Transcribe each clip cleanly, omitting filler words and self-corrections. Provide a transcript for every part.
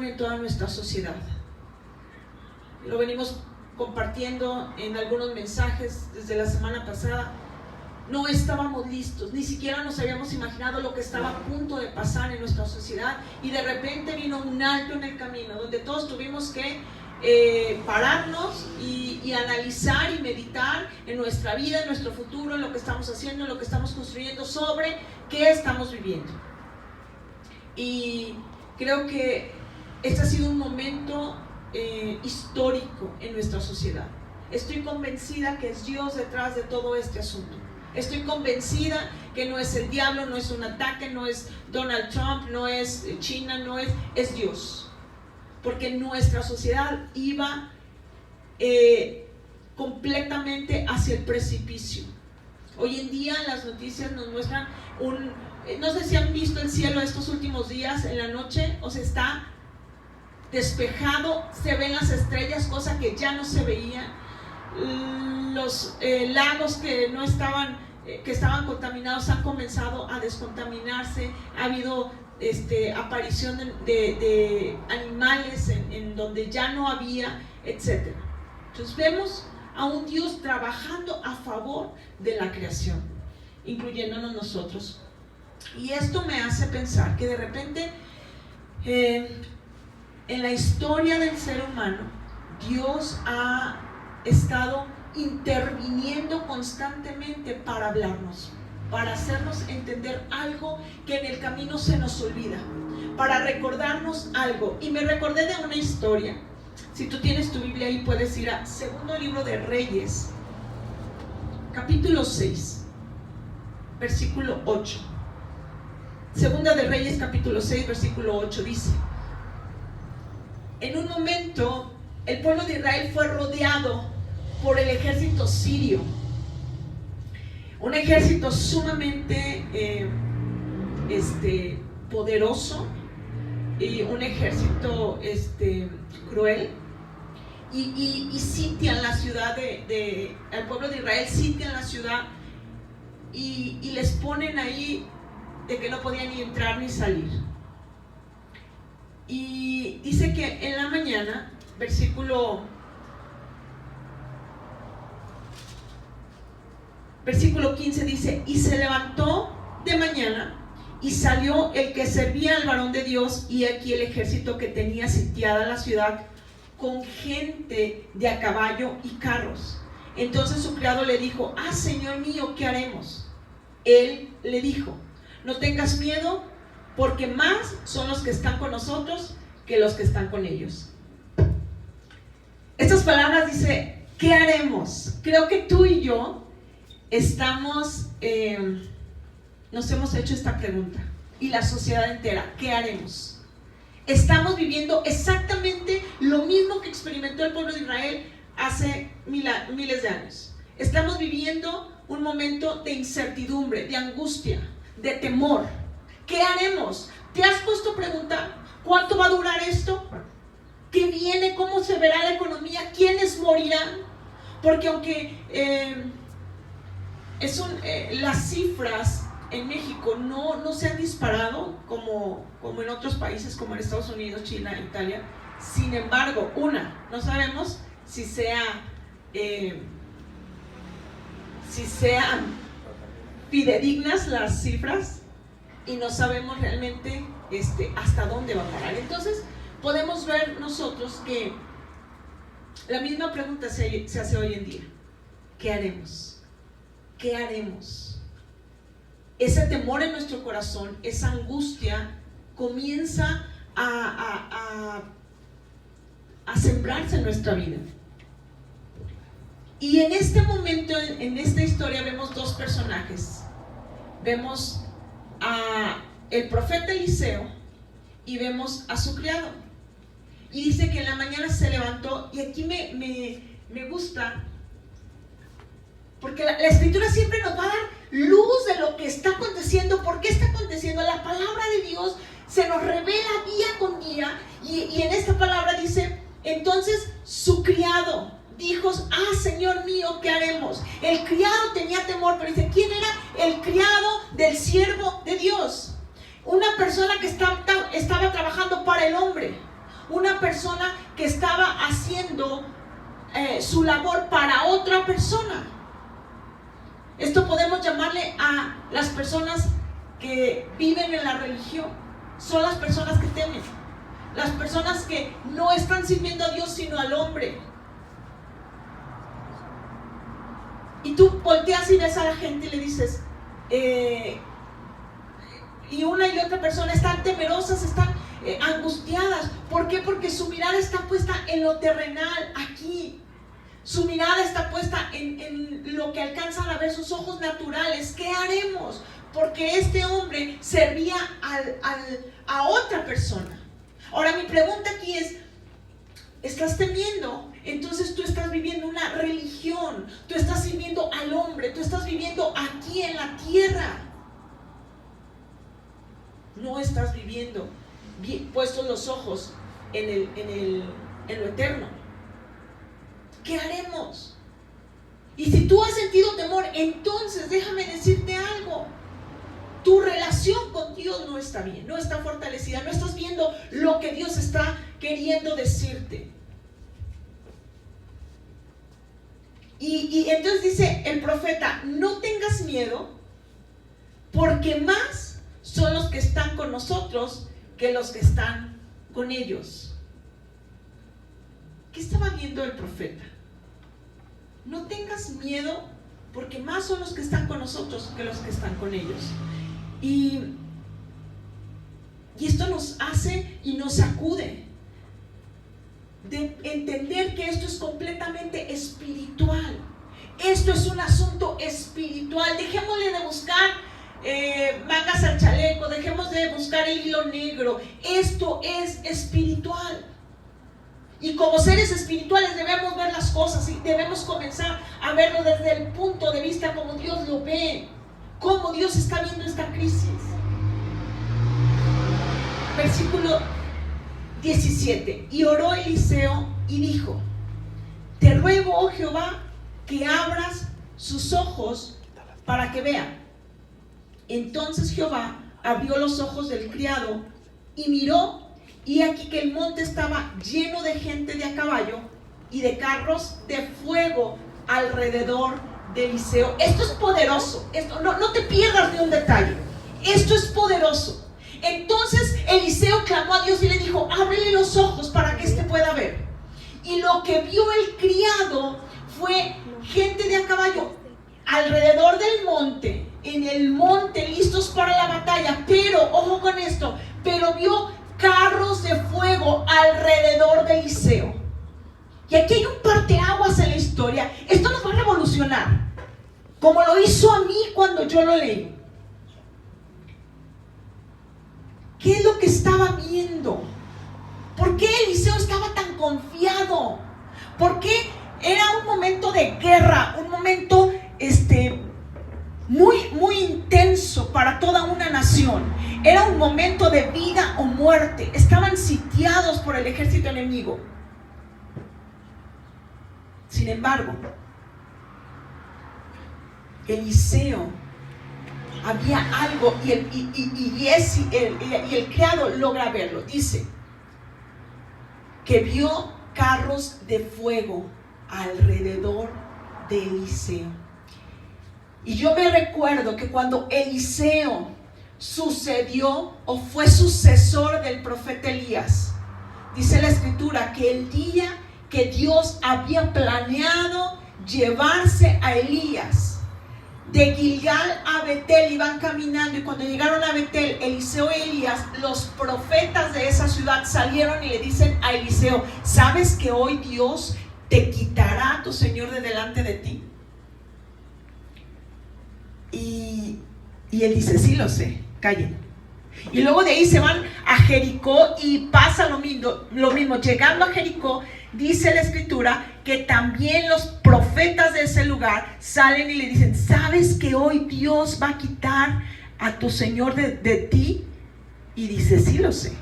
en toda nuestra sociedad. Lo venimos compartiendo en algunos mensajes desde la semana pasada. No estábamos listos, ni siquiera nos habíamos imaginado lo que estaba a punto de pasar en nuestra sociedad, y de repente vino un alto en el camino donde todos tuvimos que pararnos y analizar y meditar en nuestra vida, en nuestro futuro, en lo que estamos haciendo, en lo que estamos construyendo, sobre qué estamos viviendo. Y creo que este ha sido un momento histórico en nuestra sociedad. Estoy convencida que es Dios detrás de todo este asunto. Estoy convencida que no es el diablo, no es un ataque, no es Donald Trump, no es China, es Dios. Porque nuestra sociedad iba completamente hacia el precipicio. Hoy en día las noticias nos muestran no sé si han visto el cielo estos últimos días en la noche, o sea, está despejado, se ven las estrellas, cosa que ya no se veía. Los lagos que no estaban, que estaban contaminados, han comenzado a descontaminarse. Ha habido aparición de animales en donde ya no había, etc. Entonces vemos a un Dios trabajando a favor de la creación, incluyéndonos nosotros. Y esto me hace pensar que de repente en la historia del ser humano, Dios ha estado interviniendo constantemente para hablarnos, para hacernos entender algo que en el camino se nos olvida, para recordarnos algo. Y me recordé de una historia. Si tú tienes tu Biblia ahí, puedes ir a Segundo Libro de Reyes, capítulo 6, versículo 8. Segunda de Reyes, capítulo 6, versículo 8, dice: en un momento el pueblo de Israel fue rodeado por el ejército sirio, un ejército sumamente poderoso, y un ejército cruel, y sitian la ciudad el pueblo de Israel sitian la ciudad, y les ponen ahí de que no podían ni entrar ni salir. Y dice que en la mañana, versículo 15 dice: y se levantó de mañana y salió el que servía al varón de Dios, y aquí el ejército que tenía sitiada la ciudad con gente de a caballo y carros. Entonces su criado le dijo: Señor mío, ¿qué haremos? Él le dijo: no tengas miedo, porque más son los que están con nosotros que los que están con ellos. Estas palabras dice: ¿qué haremos? Creo que tú y yo nos hemos hecho esta pregunta, y la sociedad entera: ¿qué haremos? Estamos viviendo exactamente lo mismo que experimentó el pueblo de Israel hace miles de años. Estamos viviendo un momento de incertidumbre, de angustia, de temor. ¿Qué haremos? ¿Te has puesto a preguntar cuánto va a durar esto? ¿Qué viene? ¿Cómo se verá la economía? ¿Quiénes morirán? Porque aunque las cifras en México no se han disparado como en otros países, como en Estados Unidos, China, Italia. Sin embargo, no sabemos si sean fidedignas las cifras, y no sabemos realmente hasta dónde va a parar. Entonces podemos ver nosotros que la misma pregunta se hace hoy en día: ¿qué haremos? ¿Qué haremos? Ese temor en nuestro corazón, esa angustia comienza a sembrarse en nuestra vida. Y en este momento, en esta historia, vemos dos personajes. Vemos a el profeta Eliseo y vemos a su criado. Y dice que en la mañana se levantó, y aquí me gusta, porque la escritura siempre nos va a dar luz de lo que está aconteciendo. ¿Por qué está aconteciendo? La palabra de Dios se nos revela día con día, y en esta palabra dice: entonces su criado dijo: Señor mío, ¿qué haremos? El criado tenía temor, pero dice: ¿quién era el criado del siervo de Dios? Una persona que estaba trabajando para el hombre, una persona que estaba haciendo su labor para otra persona. Esto podemos llamarle a las personas que viven en la religión. Son las personas que temen, las personas que no están sirviendo a Dios sino al hombre. Y tú volteas y ves a la gente y le dices, y una y otra persona están temerosas, están angustiadas. ¿Por qué? Porque su mirada está puesta en lo terrenal, aquí. Su mirada está puesta en lo que alcanzan a ver sus ojos naturales. ¿Qué haremos? Porque este hombre servía a otra persona. Ahora mi pregunta aquí es, ¿estás temiendo? Entonces tú estás viviendo una religión, tú estás sirviendo al hombre, tú estás viviendo aquí en la tierra. No estás viviendo puestos los ojos en lo eterno. ¿Qué haremos? Y si tú has sentido temor, entonces déjame decirte algo. Tu relación con Dios no está bien, no está fortalecida, no estás viendo lo que Dios está queriendo decirte. Y entonces dice el profeta, no tengas miedo, porque más son los que están con nosotros que los que están con ellos. ¿Qué estaba viendo el profeta? No tengas miedo, porque más son los que están con nosotros que los que están con ellos. Y esto nos hace y nos sacude de entender que esto es completamente espiritual. Esto es un asunto espiritual. Dejémosle de buscar mangas al chaleco, dejemos de buscar el hilo negro. Esto es espiritual. Y como seres espirituales debemos ver las cosas y debemos comenzar a verlo desde el punto de vista como Dios lo ve, cómo Dios está viendo esta crisis. Versículo 17. Y oró Eliseo y dijo, te ruego, oh Jehová, que abras sus ojos para que vea. Entonces Jehová abrió los ojos del criado y miró, y aquí que el monte estaba lleno de gente de a caballo y de carros de fuego alrededor de Eliseo. Esto es poderoso. Esto, no te pierdas de un detalle. Esto es poderoso. Entonces Eliseo clamó a Dios y le dijo, ábrele los ojos para que éste pueda ver. Y lo que vio el criado fue gente de a caballo alrededor del monte, en el monte, listos para la batalla. Pero, ojo con esto, pero vio carros de fuego alrededor de Eliseo. Y aquí hay un parteaguas en la historia. Esto nos va a revolucionar, como lo hizo a mí cuando yo lo leí. ¿Qué es lo que estaba viendo? ¿Por qué Eliseo estaba tan confiado? ¿Por qué era un momento de guerra, un momento muy intenso para toda una nación? Era un momento de vida o muerte. Estaban sitiados por el ejército enemigo. Sin embargo, Eliseo, había algo, y el criado logra verlo. Dice que vio carros de fuego alrededor de Eliseo. Y yo me recuerdo que cuando Eliseo sucedió o fue sucesor del profeta Elías, dice la escritura que el día que Dios había planeado llevarse a Elías de Gilgal a Betel, iban caminando, y cuando llegaron a Betel, Eliseo y Elías, los profetas de esa ciudad, salieron y le dicen a Eliseo, ¿sabes que hoy Dios te quitará a tu Señor de delante de ti? Y él dice, sí lo sé, callen. Y luego de ahí se van a Jericó y pasa lo mismo. Llegando a Jericó, dice la escritura que también los profetas de ese lugar salen y le dicen, ¿sabes que hoy Dios va a quitar a tu Señor de ti? Y dice, sí lo sé.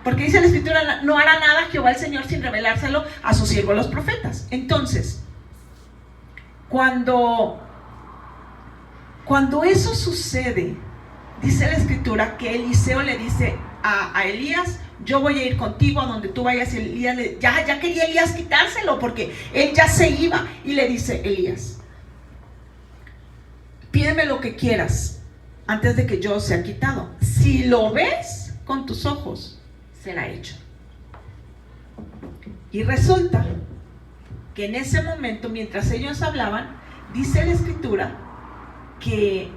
Porque dice la escritura, no hará nada Jehová el Señor sin revelárselo a sus siervos los profetas. Entonces, cuando eso sucede, dice la escritura que Eliseo le dice a Elías: yo voy a ir contigo a donde tú vayas. Y Elías ya quería Elías quitárselo, porque él ya se iba. Y le dice Elías: pídeme lo que quieras antes de que yo sea quitado. Si lo ves con tus ojos, será hecho. Y resulta que en ese momento, mientras ellos hablaban, dice la escritura que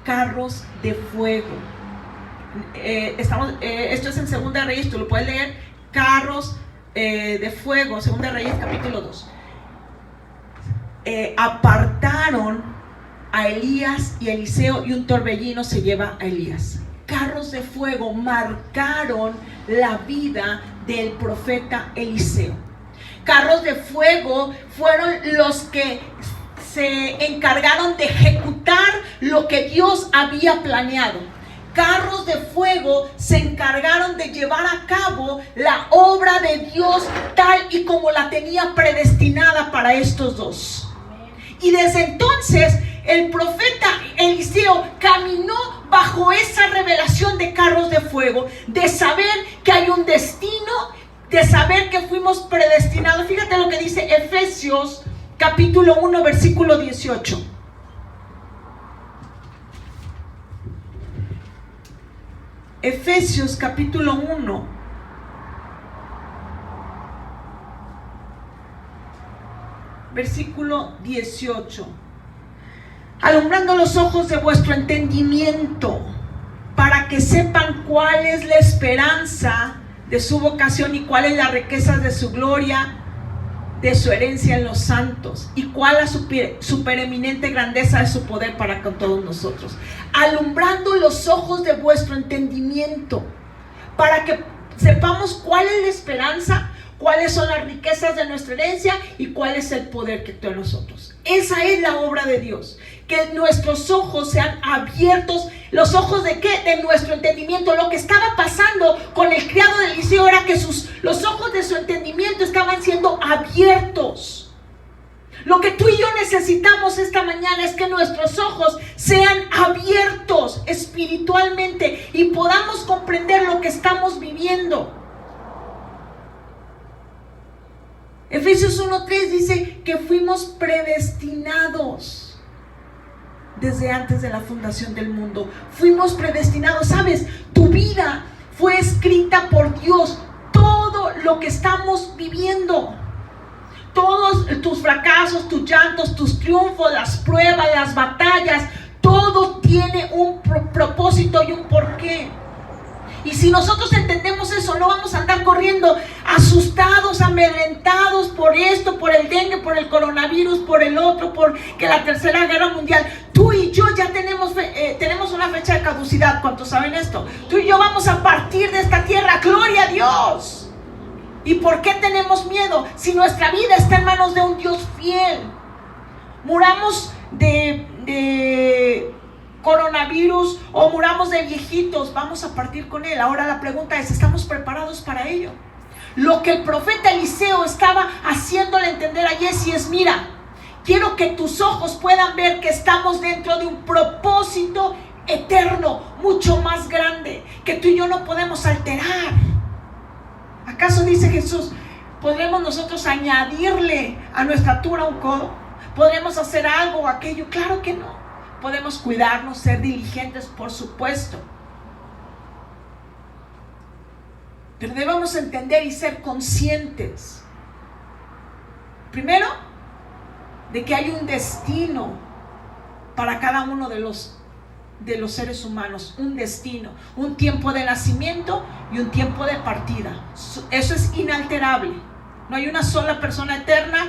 carros de fuego, esto es en Segunda de Reyes, tú lo puedes leer, carros de fuego, Segunda de Reyes capítulo 2, apartaron a Elías y Eliseo, y un torbellino se lleva a Elías. Carros de fuego marcaron la vida del profeta Eliseo. Carros de fuego fueron los que se encargaron de ejecutar lo que Dios había planeado. Carros de fuego se encargaron de llevar a cabo la obra de Dios tal y como la tenía predestinada para estos dos. Y desde entonces el profeta Eliseo caminó bajo esa revelación de carros de fuego, de saber que hay un destino, de saber que fuimos predestinados. Fíjate lo que dice Efesios capítulo 1 versículo 18. Efesios capítulo 1 versículo 18. Alumbrando los ojos de vuestro entendimiento, para que sepan cuál es la esperanza de su vocación y cuál es la riqueza de su gloria, de su herencia en los santos, y cuál la supereminente grandeza de su poder para con todos nosotros. Alumbrando los ojos de vuestro entendimiento, para que sepamos cuál es la esperanza, cuáles son las riquezas de nuestra herencia y cuál es el poder que actúa en nosotros. Esa es la obra de Dios. Que nuestros ojos sean abiertos. ¿Los ojos de qué? De nuestro entendimiento. Lo que estaba pasando con el criado de Eliseo era que los ojos de su entendimiento estaban siendo abiertos. Lo que tú y yo necesitamos esta mañana es que nuestros ojos sean abiertos espiritualmente y podamos comprender lo que estamos viviendo. Efesios 1:3 dice que fuimos predestinados desde antes de la fundación del mundo. Fuimos predestinados. ¿Sabes? Tu vida fue escrita por Dios. Todo lo que estamos viviendo, todos tus fracasos, tus llantos, tus triunfos, las pruebas, las batallas, todo tiene un propósito y un porqué. Y si nosotros entendemos eso, no vamos a andar corriendo asustados, amedrentados por esto, por el dengue, por el coronavirus, por el otro, por que la tercera guerra mundial. Tú y yo ya tenemos una fecha de caducidad. ¿Cuántos saben esto? Tú y yo vamos a partir de esta tierra. ¡Gloria a Dios! ¿Y por qué tenemos miedo? Si nuestra vida está en manos de un Dios fiel. Muramos de coronavirus o muramos de viejitos, vamos a partir con él. Ahora la pregunta es, ¿estamos preparados para ello? Lo que el profeta Eliseo estaba haciéndole entender a Giezi es: mira, quiero que tus ojos puedan ver que estamos dentro de un propósito eterno, mucho más grande, que tú y yo no podemos alterar. ¿Acaso, dice Jesús, podremos nosotros añadirle a nuestra altura un codo? ¿Podremos hacer algo o aquello? Claro que no. Podemos cuidarnos, ser diligentes, por supuesto. Pero debemos entender y ser conscientes, primero, de que hay un destino para cada uno de los seres humanos. Un destino, un tiempo de nacimiento y un tiempo de partida. Eso es inalterable. No hay una sola persona eterna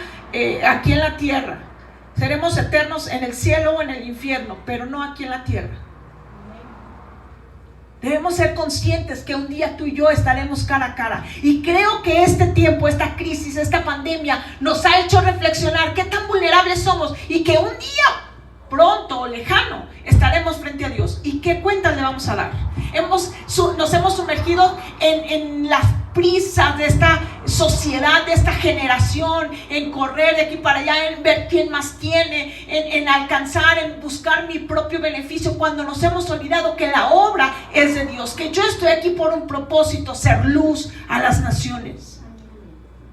aquí en la tierra. Seremos eternos en el cielo o en el infierno, pero no aquí en la tierra. Debemos ser conscientes que un día tú y yo estaremos cara a cara. Y creo que este tiempo, esta crisis, esta pandemia nos ha hecho reflexionar qué tan vulnerables somos y que un día pronto o lejano estaremos frente a Dios. ¿Y qué cuentas le vamos a dar? Nos hemos sumergido en las prisas de esta sociedad, de esta generación, en correr de aquí para allá, en ver quién más tiene, en alcanzar, en buscar mi propio beneficio, cuando nos hemos olvidado que la obra es de Dios, que yo estoy aquí por un propósito, ser luz a las naciones.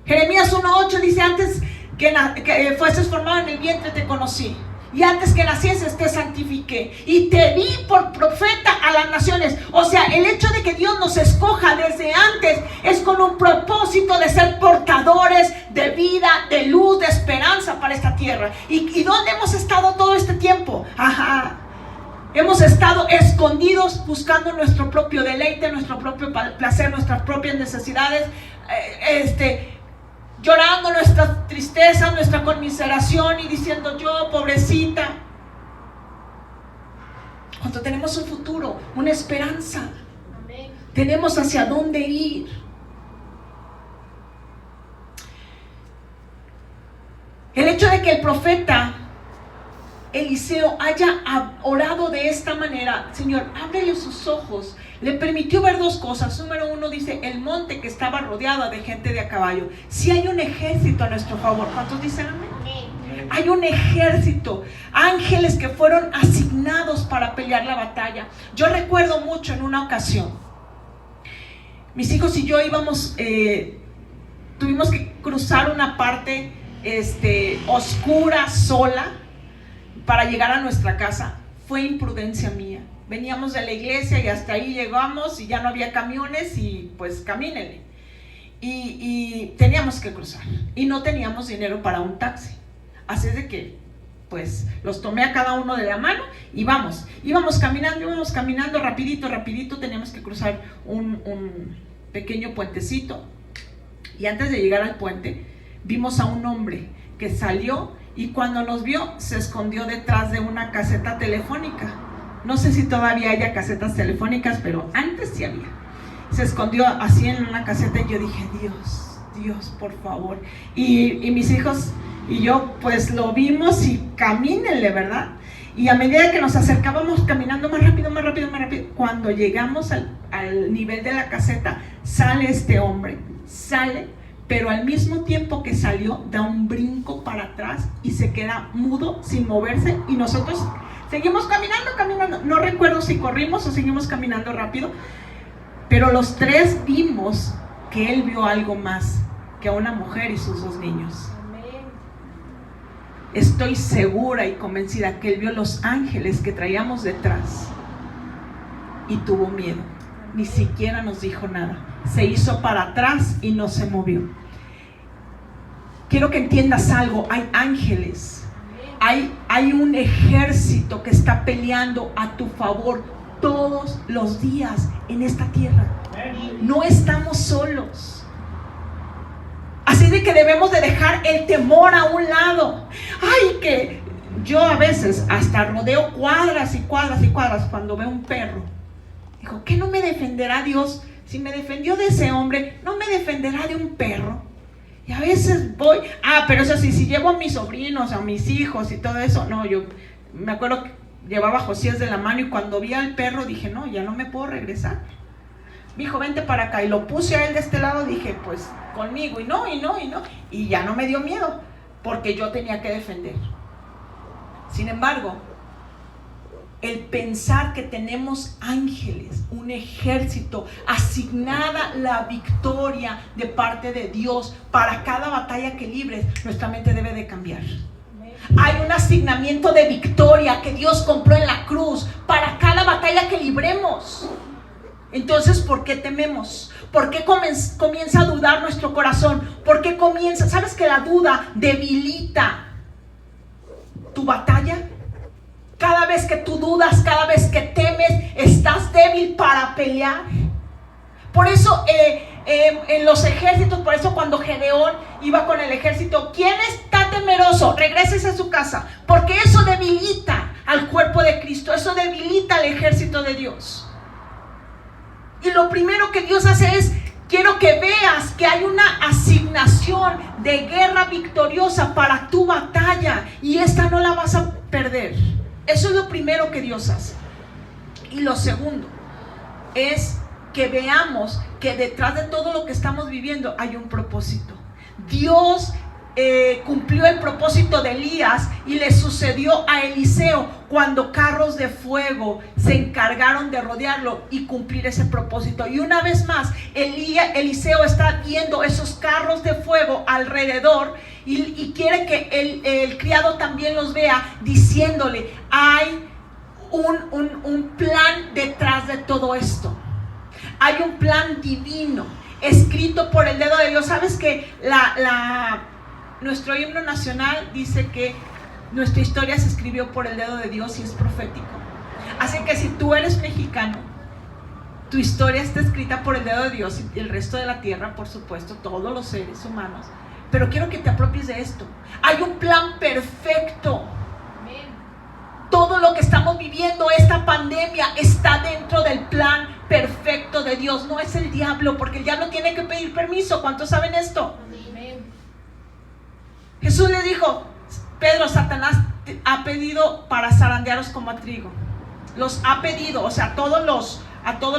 Jeremías 1:8 dice: antes que fueses formado en el vientre te conocí, y antes que nacieses te santifiqué, y te di por profeta a las naciones. O sea, el hecho de que Dios nos escoja desde antes es con un propósito de ser portadores de vida, de luz, de esperanza para esta tierra. ¿Y dónde hemos estado todo este tiempo? Hemos estado escondidos buscando nuestro propio deleite, nuestro propio placer, nuestras propias necesidades, llorando nuestra tristeza, nuestra conmiseración y diciendo: yo, pobrecita. Cuando tenemos un futuro, una esperanza, amén, tenemos hacia dónde ir. El hecho de que el profeta Eliseo haya orado de esta manera: Señor, ábrele sus ojos, le permitió ver dos cosas. Número uno, dice, el monte que estaba rodeado de gente de a caballo. Si hay un ejército a nuestro favor. ¿Cuántos dicen amén? Amén. Hay un ejército, ángeles que fueron asignados para pelear la batalla. Yo recuerdo mucho en una ocasión, mis hijos y yo íbamos, tuvimos que cruzar una parte oscura, sola, para llegar a nuestra casa. Fue imprudencia mía. Veníamos de la iglesia y hasta ahí llegamos y ya no había camiones y pues camínenle. Y teníamos que cruzar y no teníamos dinero para un taxi. Así es de que pues los tomé a cada uno de la mano y íbamos caminando rapidito. Teníamos que cruzar un pequeño puentecito, y antes de llegar al puente vimos a un hombre que salió, y cuando nos vio se escondió detrás de una caseta telefónica. No sé si todavía haya casetas telefónicas, pero antes sí había. Se escondió así en una caseta y yo dije: Dios, por favor. Y mis hijos y yo pues lo vimos y camínenle, ¿verdad? Y a medida que nos acercábamos caminando más rápido, cuando llegamos al nivel de la caseta, sale este hombre, pero al mismo tiempo que salió, da un brinco para atrás y se queda mudo, sin moverse, y nosotros seguimos caminando. No recuerdo si corrimos o seguimos caminando rápido, pero los tres vimos que él vio algo más que a una mujer y sus 2 niños. Amén. Estoy segura y convencida que él vio los ángeles que traíamos detrás y tuvo miedo. Ni siquiera nos dijo nada. Se hizo para atrás y no se movió. Quiero que entiendas algo: hay ángeles, hay un ejército que está peleando a tu favor todos los días en esta tierra. No estamos solos. Así de que debemos de dejar el temor a un lado. Que yo a veces hasta rodeo cuadras y cuadras cuando veo un perro. Digo: ¿qué no me defenderá Dios? Si me defendió de ese hombre, ¿no me defenderá de un perro? Y a veces voy, pero eso sí, si llevo a mis sobrinos, a mis hijos y todo eso, no, yo me acuerdo que llevaba a Josías de la mano y cuando vi al perro dije: no, ya no me puedo regresar. Mi hijo, vente para acá, y lo puse a él de este lado, dije: pues conmigo, y ya no me dio miedo, porque yo tenía que defender. Sin embargo, el pensar que tenemos ángeles, un ejército, asignada la victoria de parte de Dios para cada batalla que libres, nuestra mente debe de cambiar. Hay un asignamiento de victoria que Dios compró en la cruz para cada batalla que libremos. Entonces, ¿por qué tememos? ¿Por qué comienza a dudar nuestro corazón? ¿Por qué comienza? ¿Sabes que la duda debilita tu batalla? Cada vez que tú dudas, cada vez que temes, estás débil para pelear. Por eso en los ejércitos, por eso cuando Gedeón iba con el ejército, ¿quién está temeroso? Regrésese a su casa, porque eso debilita al cuerpo de Cristo, eso debilita al ejército de Dios. Y lo primero que Dios hace es: quiero que veas que hay una asignación de guerra victoriosa para tu batalla, y esta no la vas a perder. Eso es lo primero que Dios hace. Y lo segundo es que veamos que detrás de todo lo que estamos viviendo hay un propósito. Dios cumplió el propósito de Elías y le sucedió a Eliseo cuando carros de fuego se encargaron de rodearlo y cumplir ese propósito. Y una vez más, Eliseo está viendo esos carros de fuego alrededor y quiere que el criado también los vea, diciéndole: hay un plan detrás de todo esto. Hay un plan divino escrito por el dedo de Dios. ¿Sabes que nuestro himno nacional dice que nuestra historia se escribió por el dedo de Dios y es profético? Así que si tú eres mexicano, tu historia está escrita por el dedo de Dios y el resto de la tierra, por supuesto, todos los seres humanos. Pero quiero que te apropies de esto. Hay un plan perfecto. Todo lo que estamos viviendo, esta pandemia, está dentro del plan perfecto de Dios. No es el diablo, porque el diablo tiene que pedir permiso. ¿Cuántos saben esto? Jesús le dijo: Pedro, Satanás ha pedido para zarandearos como a trigo. Los ha pedido, o sea, a todos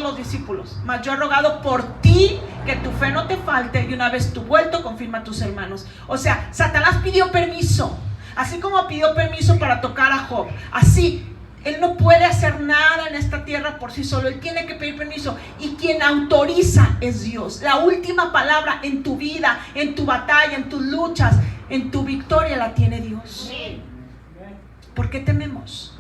los discípulos. Mas yo he rogado por ti que tu fe no te falte, y una vez tú vuelto, confirma a tus hermanos. O sea, Satanás pidió permiso. Así como pidió permiso para tocar a Job, así él no puede hacer nada en esta tierra por sí solo. Él tiene que pedir permiso, y quien autoriza es Dios. La última palabra en tu vida, en tu batalla, en tus luchas, en tu victoria, la tiene Dios. ¿Por qué tememos?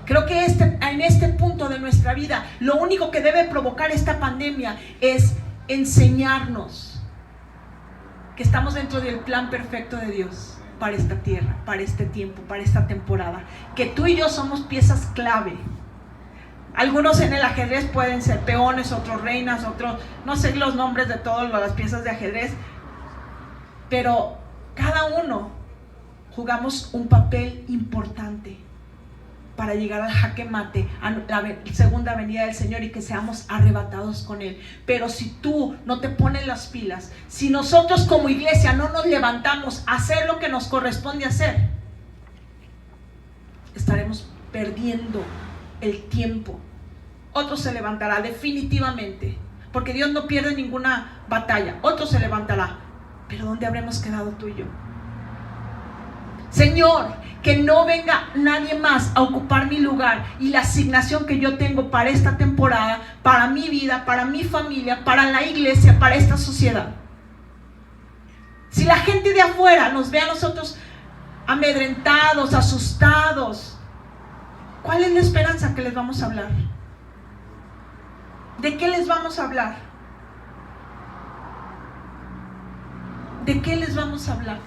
Creo que en este punto de nuestra vida, lo único que debe provocar esta pandemia es enseñarnos que estamos dentro del plan perfecto de Dios para esta tierra, para este tiempo, para esta temporada. Que tú y yo somos piezas clave. Algunos en el ajedrez pueden ser peones, otros reinas, otros, no sé los nombres de todas las piezas de ajedrez, pero cada uno jugamos un papel importante para llegar al jaque mate, a la segunda venida del Señor, y que seamos arrebatados con Él. Pero si tú no te pones las pilas, si nosotros como iglesia no nos levantamos a hacer lo que nos corresponde hacer, estaremos perdiendo el tiempo. Otro se levantará definitivamente, porque Dios no pierde ninguna batalla. Otro se levantará, pero ¿dónde habremos quedado tú y yo? Señor, que no venga nadie más a ocupar mi lugar y la asignación que yo tengo para esta temporada, para mi vida, para mi familia, para la iglesia, para esta sociedad. Si la gente de afuera nos ve a nosotros amedrentados, asustados, ¿cuál es la esperanza que les vamos a hablar? ¿De qué les vamos a hablar? ¿De qué les vamos a hablar?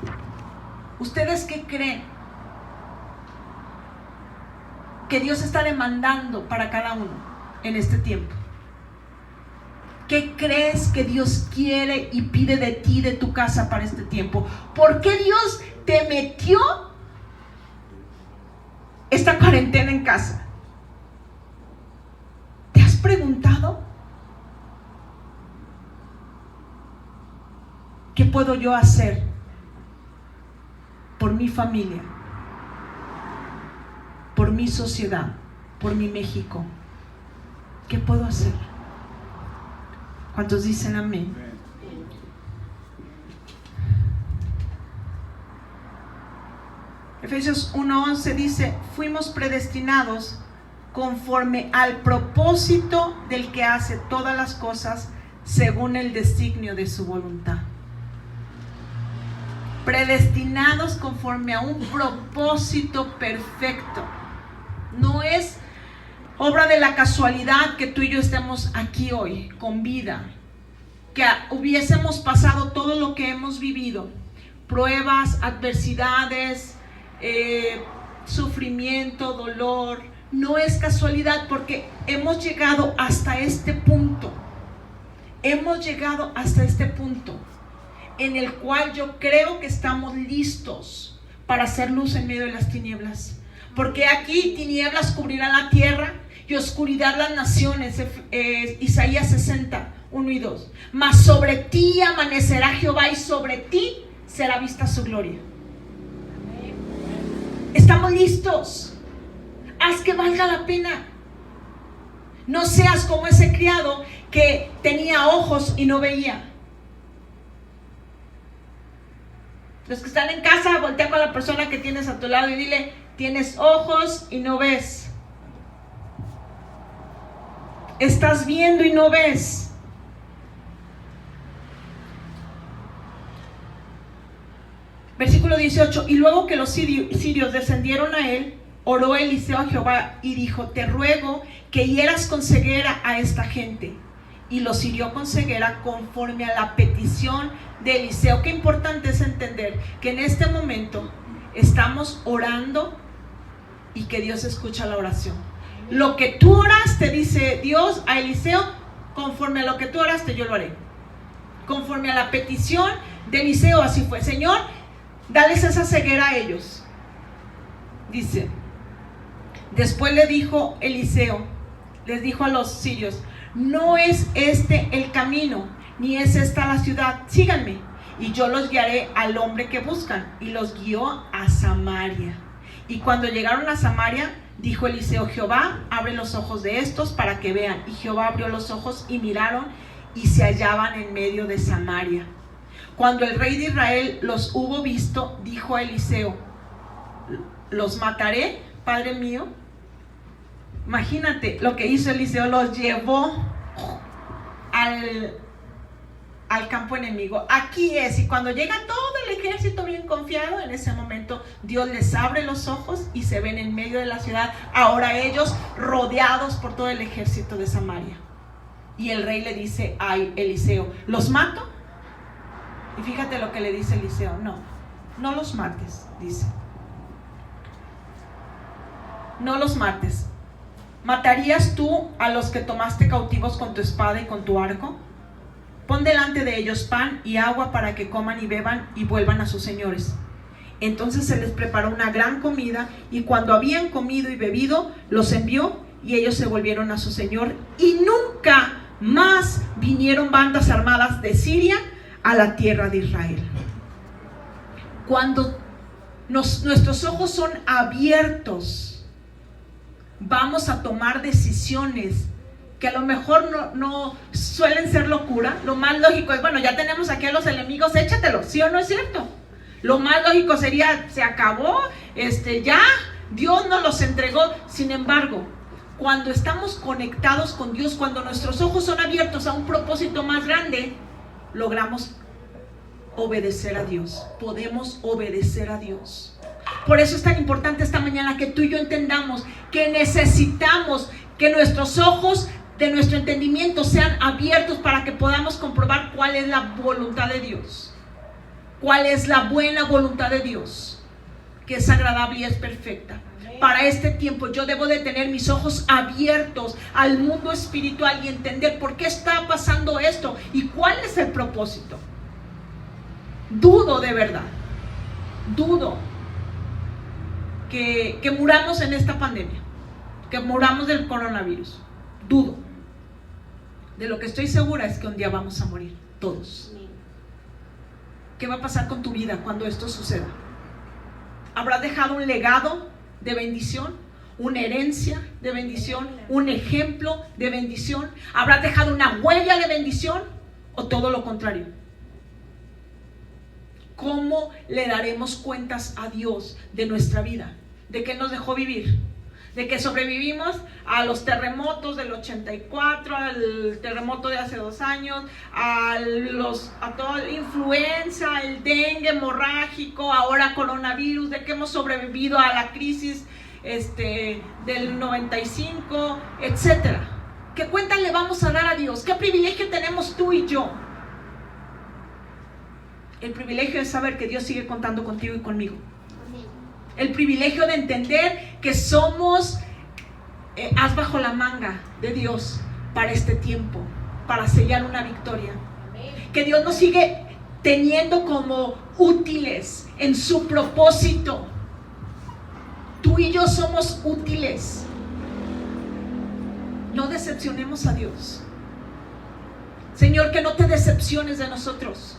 ¿Ustedes qué creen que Dios está demandando para cada uno en este tiempo? ¿Qué crees que Dios quiere y pide de ti, de tu casa, para este tiempo? ¿Por qué Dios te metió esta cuarentena en casa? ¿Te has preguntado? ¿Qué puedo yo hacer por mi familia, por mi sociedad, por mi México? ¿Qué puedo hacer? ¿Cuántos dicen amén? Efesios 1:11 dice: fuimos predestinados conforme al propósito del que hace todas las cosas según el designio de su voluntad. Predestinados conforme a un propósito perfecto. No es obra de la casualidad que tú y yo estemos aquí hoy con vida, que hubiésemos pasado todo lo que hemos vivido, pruebas, adversidades, sufrimiento, dolor. No es casualidad, porque hemos llegado hasta este punto. Hemos llegado hasta este punto en el cual yo creo que estamos listos para hacer luz en medio de las tinieblas. Porque aquí tinieblas cubrirán la tierra y oscuridad las naciones. Isaías 60, 1 y 2. Mas sobre ti amanecerá Jehová, y sobre ti será vista su gloria. Estamos listos. Haz que valga la pena. No seas como ese criado que tenía ojos y no veía. Los que están en casa, voltea con la persona que tienes a tu lado y dile: tienes ojos y no ves. Estás viendo y no ves. Versículo 18. Y luego que los sirios descendieron a él, oró Eliseo a Jehová y dijo: te ruego que hieras con ceguera a esta gente. Y los hirió con ceguera conforme a la petición de Eliseo. Qué importante es entender que en este momento estamos orando y que Dios escucha la oración. Lo que tú oraste, dice Dios a Eliseo, conforme a lo que tú oraste yo lo haré. Conforme a la petición de Eliseo, así fue. Señor, dales esa ceguera a ellos. Dice, después le dijo Eliseo, les dijo a los sirios: no es este el camino, ni es esta la ciudad. Síganme, y yo los guiaré al hombre que buscan. Y los guió a Samaria. Y cuando llegaron a Samaria, dijo Eliseo: Jehová, abre los ojos de estos para que vean. Y Jehová abrió los ojos y miraron, y se hallaban en medio de Samaria. Cuando el rey de Israel los hubo visto, dijo a Eliseo: los mataré, padre mío. Imagínate lo que hizo Eliseo: los llevó al campo enemigo. Aquí es, y cuando llega todo el ejército bien confiado, en ese momento Dios les abre los ojos y se ven en medio de la ciudad, ahora ellos rodeados por todo el ejército de Samaria. Y el rey le dice a Eliseo: ¿los mato? Y fíjate lo que le dice Eliseo: no los mates, dice. No los mates. ¿Matarías tú a los que tomaste cautivos con tu espada y con tu arco? Pon delante de ellos pan y agua para que coman y beban y vuelvan a sus señores. Entonces se les preparó una gran comida, y cuando habían comido y bebido, los envió, y ellos se volvieron a su señor, y nunca más vinieron bandas armadas de Siria a la tierra de Israel. Cuando nuestros ojos son abiertos, vamos a tomar decisiones que a lo mejor no suelen ser locura. Lo más lógico es: bueno, ya tenemos aquí a los enemigos, échatelos, ¿sí o no es cierto? Lo más lógico sería: se acabó, ya Dios nos los entregó. Sin embargo, cuando estamos conectados con Dios, cuando nuestros ojos son abiertos a un propósito más grande, logramos obedecer a Dios. Podemos obedecer a Dios. Por eso es tan importante esta mañana que tú y yo entendamos que necesitamos que nuestros ojos de nuestro entendimiento sean abiertos para que podamos comprobar cuál es la voluntad de Dios, cuál es la buena voluntad de Dios, que es agradable y es perfecta. Para este tiempo yo debo de tener mis ojos abiertos al mundo espiritual y entender por qué está pasando esto y cuál es el propósito. Dudo de verdad, dudo que muramos en esta pandemia, que muramos del coronavirus. Dudo. De lo que estoy segura es que un día vamos a morir todos. ¿Qué va a pasar con tu vida cuando esto suceda? ¿Habrás dejado un legado de bendición? ¿Una herencia de bendición? ¿Un ejemplo de bendición? ¿Habrás dejado una huella de bendición? ¿O todo lo contrario? ¿Cómo le daremos cuentas a Dios de nuestra vida? ¿De qué nos dejó vivir? ¿De que sobrevivimos a los terremotos del 84, al terremoto de hace 2 años, a toda la influenza, el dengue hemorrágico, ahora coronavirus? ¿De que hemos sobrevivido a la crisis del 95, etcétera? ¿Qué cuentas le vamos a dar a Dios? ¿Qué privilegio tenemos tú y yo? El privilegio de saber que Dios sigue contando contigo y conmigo. El privilegio de entender que somos as bajo la manga de Dios para este tiempo, para sellar una victoria. Que Dios nos sigue teniendo como útiles en su propósito. Tú y yo somos útiles. No decepcionemos a Dios. Señor, que no te decepciones de nosotros.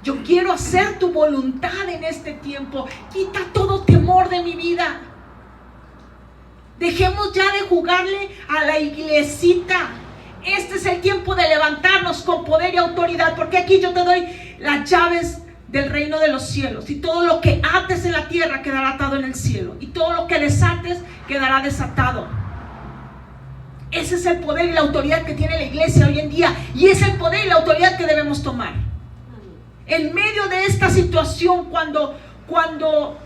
Yo quiero hacer tu voluntad en este tiempo. Quita todo temor de mi vida. Dejemos ya de jugarle a la iglesita. Este es el tiempo de levantarnos con poder y autoridad, porque aquí yo te doy las llaves del reino de los cielos, y todo lo que ates en la tierra quedará atado en el cielo, y todo lo que desates quedará desatado. Ese es el poder y la autoridad que tiene la iglesia hoy en día, y es el poder y la autoridad que debemos tomar. En medio de esta situación, cuando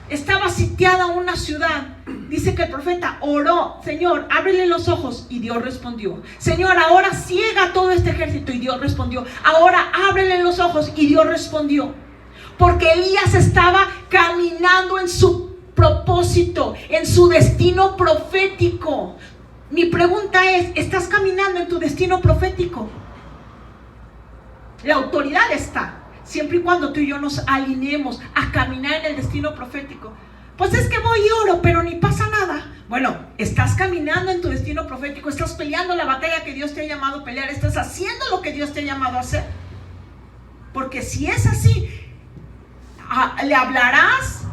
estaba sitiada una ciudad, dice que el profeta oró: Señor, ábrele los ojos, y Dios respondió. Señor, ahora ciega todo este ejército, y Dios respondió. Ahora ábrele los ojos, y Dios respondió. Porque Elías estaba caminando en su propósito, en su destino profético. Mi pregunta es: ¿estás caminando en tu destino profético? La autoridad está, siempre y cuando tú y yo nos alineemos a caminar en el destino profético. Pues es que voy y oro, pero ni pasa nada. Bueno, estás caminando en tu destino profético, estás peleando la batalla que Dios te ha llamado a pelear, estás haciendo lo que Dios te ha llamado a hacer. Porque si es así, le hablarás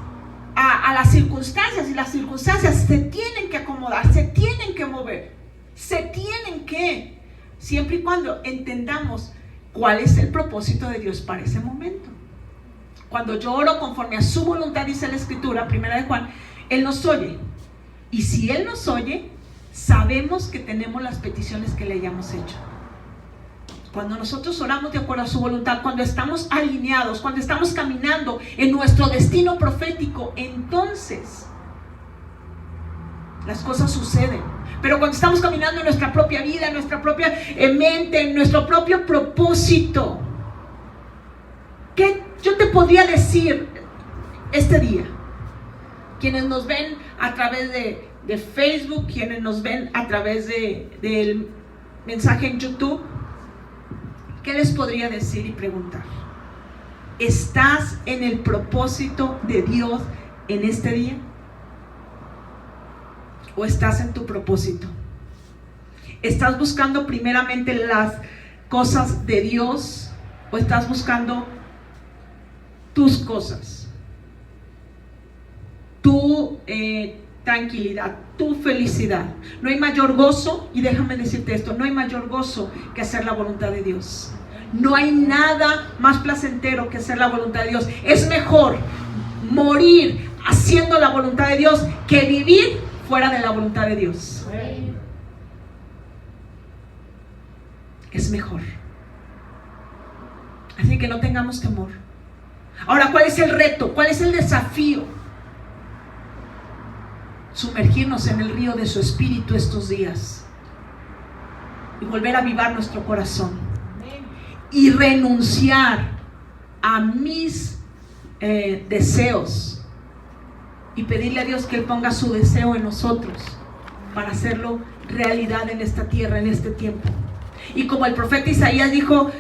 a las circunstancias, y las circunstancias se tienen que acomodar, se tienen que mover, se tienen que, siempre y cuando entendamos cuál es el propósito de Dios para ese momento. Cuando yo oro conforme a su voluntad, dice la escritura, 1 de Juan, Él nos oye. Y si Él nos oye, sabemos que tenemos las peticiones que le hayamos hecho. Cuando nosotros oramos de acuerdo a su voluntad, cuando estamos alineados, cuando estamos caminando en nuestro destino profético, entonces las cosas suceden. Pero cuando estamos caminando en nuestra propia vida, en nuestra propia mente, en nuestro propio propósito, ¿qué yo te podría decir este día? Quienes nos ven a través de Facebook, quienes nos ven a través del mensaje en YouTube, ¿qué les podría decir y preguntar? ¿Estás en el propósito de Dios en este día? ¿O estás en tu propósito? ¿Estás buscando primeramente las cosas de Dios, o estás buscando tus cosas, tu tranquilidad, tu felicidad? No hay mayor gozo, y déjame decirte esto, no hay mayor gozo que hacer la voluntad de Dios. No hay nada más placentero que hacer la voluntad de Dios. Es mejor morir haciendo la voluntad de Dios que vivir fuera de la voluntad de Dios. Es mejor. Así que no tengamos temor. Ahora, ¿cuál es el reto? ¿Cuál es el desafío? Sumergirnos en el río de su espíritu estos días y volver a avivar nuestro corazón y renunciar a mis deseos y pedirle a Dios que Él ponga su deseo en nosotros para hacerlo realidad en esta tierra, en este tiempo. Y como el profeta Isaías dijo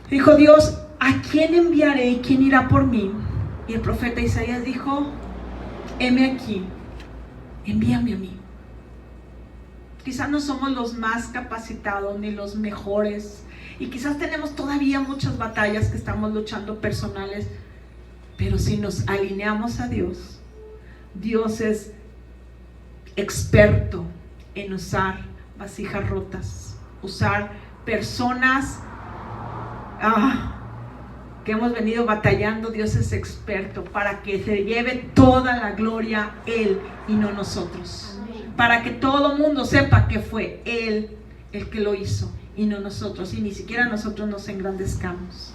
Dios: ¿a quién enviaré y quién irá por mí? Y el profeta Isaías dijo: heme aquí, envíame a mí. Quizás no somos los más capacitados ni los mejores, y quizás tenemos todavía muchas batallas que estamos luchando personales, pero si nos alineamos a Dios, Dios es experto en usar vasijas rotas, usar personas que hemos venido batallando. Dios es experto para que se lleve toda la gloria Él y no nosotros. Para que todo mundo sepa que fue Él el que lo hizo y no nosotros, y ni siquiera nosotros nos engrandezcamos.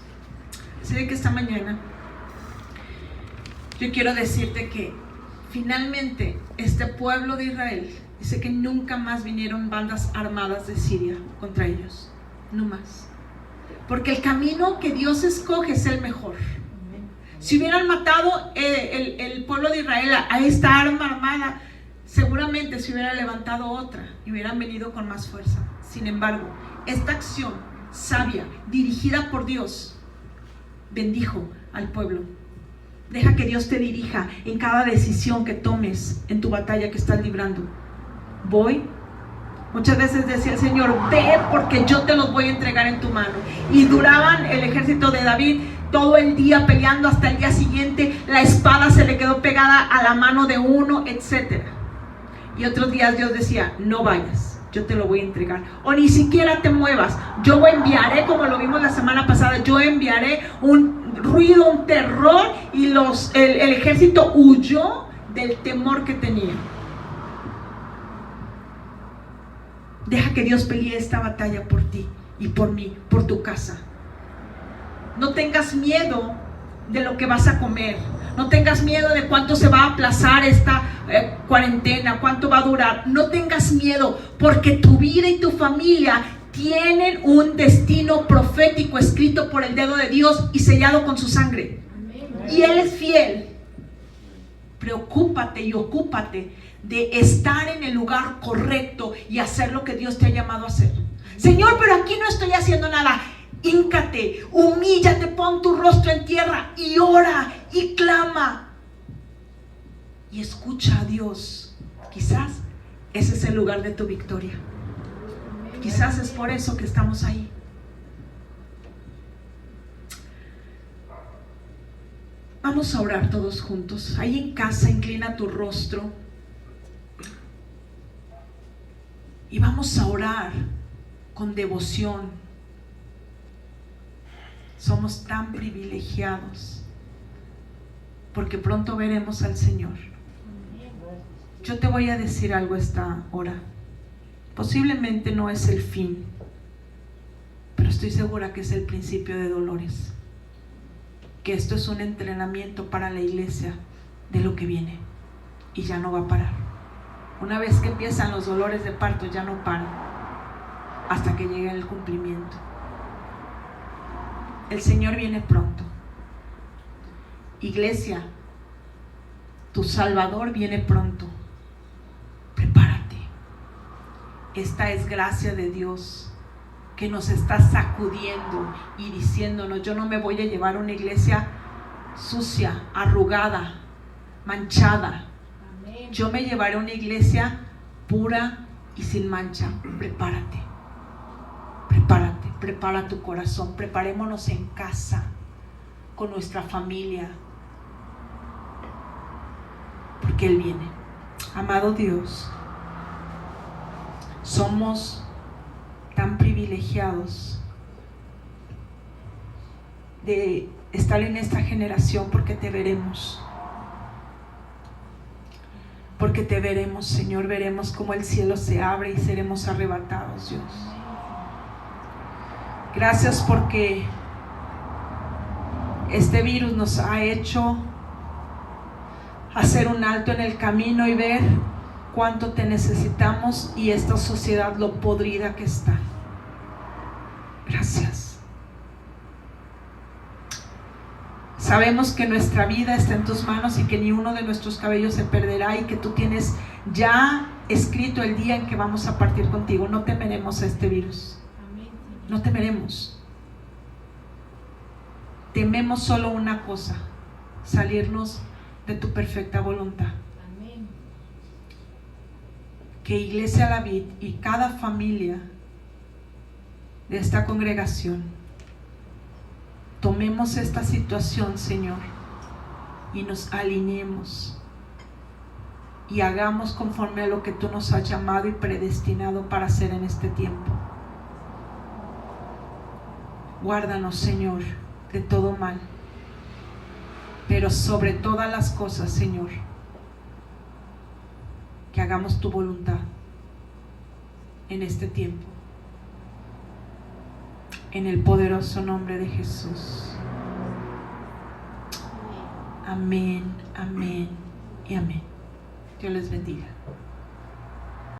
Así de que esta mañana yo quiero decirte que finalmente este pueblo de Israel dice que nunca más vinieron bandas armadas de Siria contra ellos, no más, porque el camino que Dios escoge es el mejor. Si hubieran matado el pueblo de Israel a esta arma armada, seguramente se hubiera levantado otra y hubieran venido con más fuerza. Sin embargo, esta acción sabia, dirigida por Dios, bendijo al pueblo. Deja que Dios te dirija en cada decisión que tomes en tu batalla que estás librando. Voy. Muchas veces decía el Señor: ve, porque yo te los voy a entregar en tu mano. Y duraban el ejército de David todo el día peleando, hasta el día siguiente la espada se le quedó pegada a la mano de uno, etcétera. Y otros días Dios decía, no vayas, yo te lo voy a entregar. O ni siquiera te muevas, yo enviaré, como lo vimos la semana pasada, yo enviaré un ruido, un terror, y el ejército huyó del temor que tenía. Deja que Dios pelee esta batalla por ti y por mí, por tu casa. No tengas miedo de lo que vas a comer. No tengas miedo de cuánto se va a aplazar esta cuarentena, cuánto va a durar. No tengas miedo, porque tu vida y tu familia tienen un destino profético escrito por el dedo de Dios y sellado con su sangre. Y Él es fiel. Preocúpate y ocúpate de estar en el lugar correcto y hacer lo que Dios te ha llamado a hacer. Señor, pero aquí no estoy haciendo nada. Híncate, humíllate, pon tu rostro en tierra y ora y clama y escucha a Dios. Quizás ese es el lugar de tu victoria. Quizás es por eso que estamos ahí. Vamos a orar todos juntos. Ahí en casa, inclina tu rostro y vamos a orar con devoción. Somos tan privilegiados porque pronto veremos al Señor. Yo te voy a decir algo esta hora. Posiblemente no es el fin, pero estoy segura que es el principio de dolores. Que esto es un entrenamiento para la iglesia de lo que viene y ya no va a parar. Una vez que empiezan los dolores de parto, ya no paran hasta que llegue el cumplimiento. El Señor viene pronto. Iglesia, tu Salvador viene pronto. Prepárate. Esta es gracia de Dios que nos está sacudiendo y diciéndonos: yo no me voy a llevar a una iglesia sucia, arrugada, manchada. Yo me llevaré a una iglesia pura y sin mancha. Prepárate. Prepárate, prepara tu corazón. Preparémonos en casa, con nuestra familia, porque Él viene. Amado Dios, somos tan privilegiados de estar en esta generación porque te veremos. Porque te veremos, Señor. Veremos cómo el cielo se abre y seremos arrebatados, Dios. Gracias porque este virus nos ha hecho hacer un alto en el camino y ver cuánto te necesitamos y esta sociedad lo podrida que está. Gracias. Sabemos que nuestra vida está en tus manos y que ni uno de nuestros cabellos se perderá y que tú tienes ya escrito el día en que vamos a partir contigo. No temeremos a este virus. No temeremos. Tememos solo una cosa: salirnos de tu perfecta voluntad. Amén. Que Iglesia La Vid y cada familia de esta congregación tomemos esta situación, Señor, y nos alineemos y hagamos conforme a lo que tú nos has llamado y predestinado para hacer en este tiempo. Guárdanos, Señor, de todo mal, pero sobre todas las cosas, Señor, que hagamos tu voluntad en este tiempo, en el poderoso nombre de Jesús. Amén, amén y amén. Dios les bendiga.